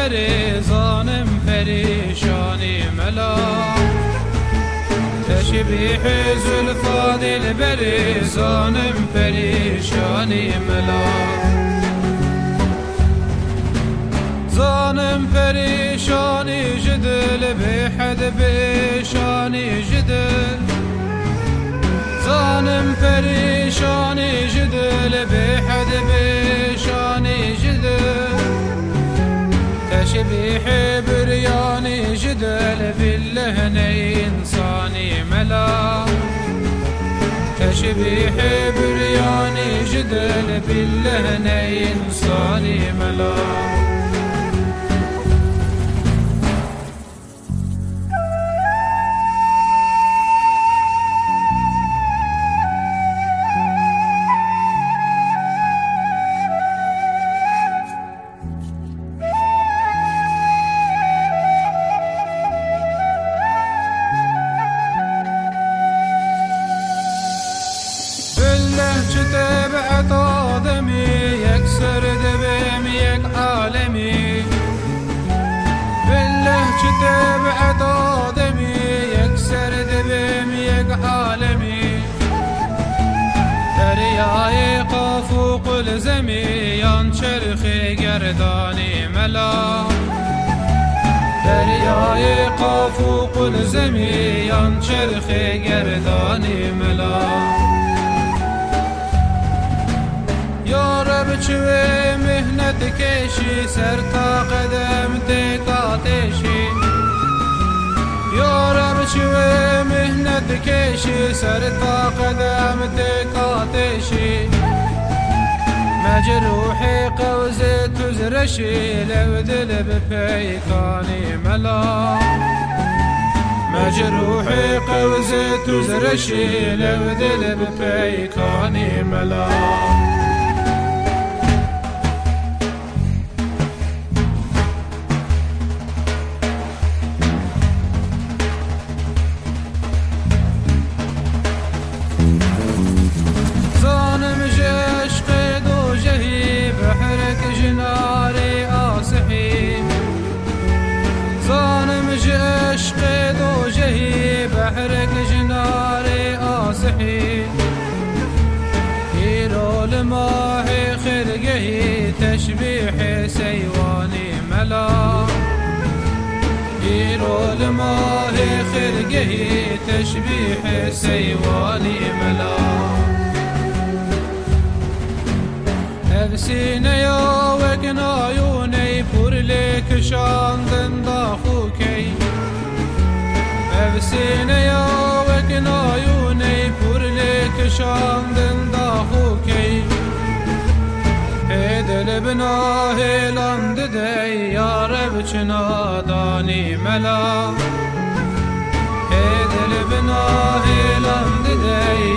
بری ظالم پریشانی ملا تشبیح زلفا دل بری ظالم پریشانی ملا ظالم پریشانی جدل بحد بشانی جدل ظالم پریشانی جدل بحد بشانی جدل تشبیح برياني جدل باللهن إنساني ملا تشبيح برياني جدل باللهن إنساني ملا تبعت آدمی يكسر دبم يك عالمي بالله تبعت آدمی يكسر دبم يك عالمي دریای قاف قل زمین چرخ گردانی ملا دریای قاف قل زمین چرخ گردانی ملا یا رب چوه مهنت کشی سر تا قدم تکاتشی یا رب چوه مهنت کشی سر تا قدم تکاتشی مجروح قوز تزرشی لو دل بپیکانی ملا مجروح قوز تزرشی لو دل بپیکانی ملا جناري آسحي ظالم عشق دو جهي بحرك جناري آسحي هيرو الماهي خرقهي تشبيح سيواني ملا هيرو الماهي خرقهي تشبيح سيواني ملا نفسيني وكنا عيوني بورلك شاندن داخوكي نفسيني وكنا عيوني بورلك شاندن داخوكي هيدل بنا هيلاند دي يا رب چنا داني ملا هيدل بنا هيلاند دي